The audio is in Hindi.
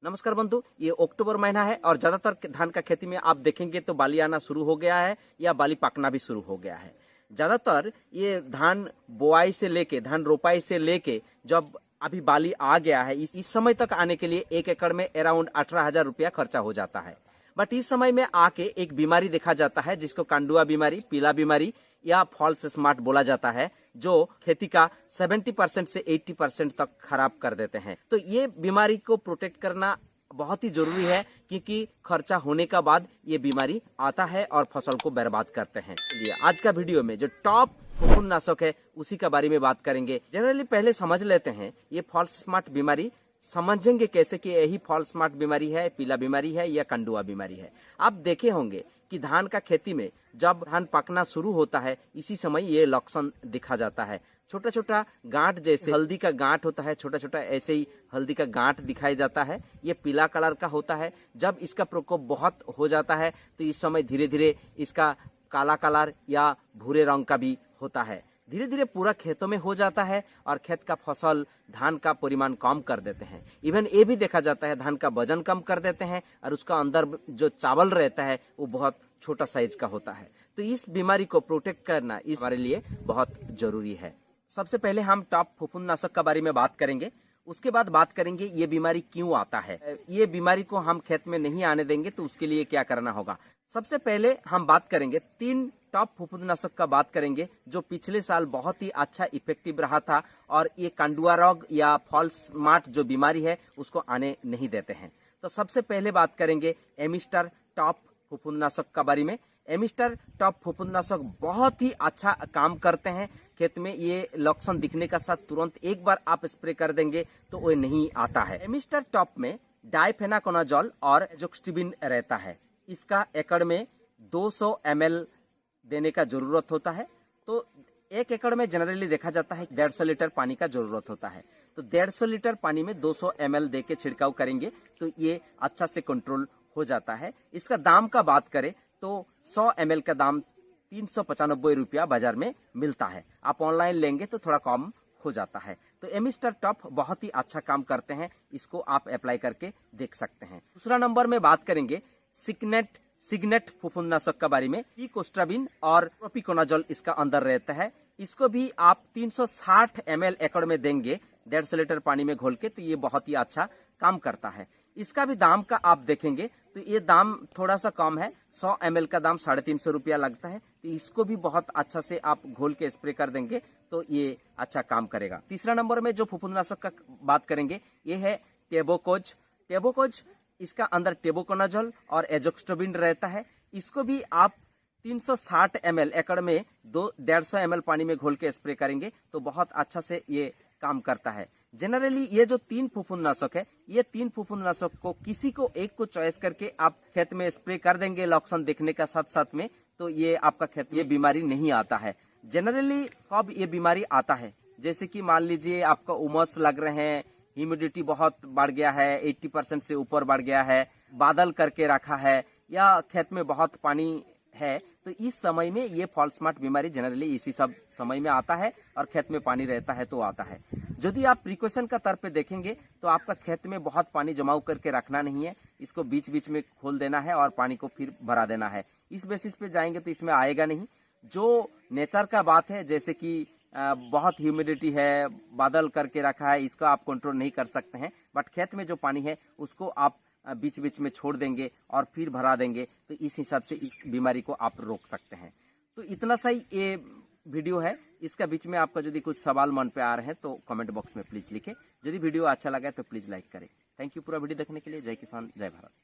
नमस्कार बंधु, ये अक्टूबर महीना है और ज्यादातर धान का खेती में आप देखेंगे तो बाली आना शुरू हो गया है या बाली पकना भी शुरू हो गया है। ज्यादातर ये धान बोआई से लेके धान रोपाई से लेके जब अभी बाली आ गया है, इस समय तक आने के लिए 1 एकड़ में अराउंड 18,000 रुपया खर्चा हो जाता है। बट इस समय में आके एक बीमारी देखा जाता है जिसको कंडुआ बीमारी, पीला बीमारी या फॉल्स स्मार्ट बोला जाता है, जो खेती का 70% से 80% तक खराब कर देते हैं। तो ये बीमारी को प्रोटेक्ट करना बहुत ही जरूरी है क्योंकि खर्चा होने का बाद ये बीमारी आता है और फसल को बर्बाद करते हैं। चलिए आज का वीडियो में जो टॉप फफूंदनाशक है उसी के बारे में बात करेंगे। जनरली पहले समझ लेते हैं ये फॉल्स स्मार्ट बीमारी समझेंगे कैसे कि यही फॉल्स स्मार्ट बीमारी है, पीला बीमारी है या कंडुआ बीमारी है। आप देखे होंगे कि धान का खेती में जब धान पकना शुरू होता है इसी समय ये लक्षण दिखा जाता है। छोटा छोटा गांठ जैसे हल्दी का गांठ होता है, छोटा छोटा ऐसे ही हल्दी का गांठ दिखाई जाता है। ये पीला कलर का होता है। जब इसका प्रकोप बहुत हो जाता है तो इस समय धीरे धीरे इसका काला कलर या भूरे रंग का भी होता है। धीरे धीरे पूरा खेतों में हो जाता है और खेत का फसल धान का परिमाण कम कर देते हैं। इवन ये भी देखा जाता है धान का वजन कम कर देते हैं और उसका अंदर जो चावल रहता है वो बहुत छोटा साइज का होता है। तो इस बीमारी को प्रोटेक्ट करना इस हमारे लिए बहुत जरूरी है। सबसे पहले हम टॉप फफूंदनाशक के बारे में बात करेंगे, उसके बाद बात करेंगे ये बीमारी क्यों आता है। ये बीमारी को हम खेत में नहीं आने देंगे तो उसके लिए क्या करना होगा। सबसे पहले हम बात करेंगे 3 टॉप फफूंदनाशक का बात करेंगे जो पिछले साल बहुत ही अच्छा इफेक्टिव रहा था और ये कंडुआ रोग या फॉल्स स्मार्ट जो बीमारी है उसको आने नहीं देते हैं। तो सबसे पहले बात करेंगे एमिस्टर टॉप फफूंदनाशक के बारे में। एमिस्टर टॉप फफूंदनाशक बहुत ही अच्छा काम करते हैं खेत में। ये लक्षण दिखने का साथ तुरंत एक बार आप स्प्रे कर देंगे तो वो नहीं आता है। एमिस्टर टॉप में डाइफेनाकोनाजोल और एजोक्स्ट्रिबिन रहता है। इसका एकड़ में 200 ml देने का जरूरत होता है। तो 1 एकड़ में जनरली देखा जाता है 150 लीटर पानी का जरूरत होता है। तो 150 लीटर पानी में 200 ml दे के छिड़काव करेंगे तो ये अच्छा से कंट्रोल हो जाता है। इसका दाम का बात करें तो 100 ml का दाम 395 रुपया बाजार में मिलता है। आप ऑनलाइन लेंगे तो थोड़ा कम हो जाता है। तो एमिस्टर टॉप बहुत ही अच्छा काम करते हैं, इसको आप अप्लाई करके देख सकते हैं। दूसरा नंबर में बात करेंगे सिग्नेट फफूंदनाशक के बारे में। पीकोस्ट्राबिन और प्रोपिकोनाजोल इसका अंदर रहता है। इसको भी आप 360 ml एकड़ में देंगे 150 लीटर पानी में घोल के, तो ये बहुत ही अच्छा काम करता है। इसका भी दाम का आप देखेंगे तो ये दाम थोड़ा सा कम है। 100 ml का दाम 350 रुपया लगता है। तो इसको भी बहुत अच्छा से आप घोल के स्प्रे कर देंगे तो ये अच्छा काम करेगा। तीसरा नंबर में जो फफूंदनाशक का बात करेंगे ये है टेबोकोज। इसका अंदर टेबोकोनाजोल और एजोक्स्ट्रोबिन रहता है। इसको भी आप 360 ml एकड़ में 150 ml पानी में घोल के स्प्रे करेंगे तो बहुत अच्छा से ये काम करता है। जनरली ये जो 3 फफूंदनाशक है, ये 3 फफूंदनाशक को किसी को एक को चॉइस करके आप खेत में स्प्रे कर देंगे लक्षण देखने का साथ साथ में, तो ये आपका खेत ये बीमारी नहीं आता है। जनरली कब ये बीमारी आता है, जैसे कि मान लीजिए आपका उमस लग रहे हैं, ह्यूमिडिटी बहुत बढ़ गया है, 80% से ऊपर बढ़ गया है, बादल करके रखा है या खेत में बहुत पानी है, तो इस समय में ये फॉल्स स्मार्ट बीमारी जनरली इसी सब समय में आता है और खेत में पानी रहता है तो आता है। यदि आप प्रिकॉशन का तौर पे देखेंगे तो आपका खेत में बहुत पानी जमाव करके रखना नहीं है, इसको बीच बीच में खोल देना है और पानी को फिर भरा देना है। इस बेसिस पे जाएंगे तो इसमें आएगा नहीं। जो नेचर का बात है जैसे कि बहुत ह्यूमिडिटी है, बादल करके रखा है, इसको आप कंट्रोल नहीं कर सकते हैं। बट खेत में जो पानी है उसको आप बीच बीच में छोड़ देंगे और फिर भरा देंगे तो इस हिसाब से इस बीमारी को आप रोक सकते हैं। तो इतना सा ही ये वीडियो है। इसका बीच में आपका यदि कुछ सवाल मन पे आ रहे हैं तो कमेंट बॉक्स में प्लीज लिखें। यदि वीडियो अच्छा लगा तो प्लीज लाइक करें। थैंक यू पूरा वीडियो देखने के लिए। जय किसान, जय भारत।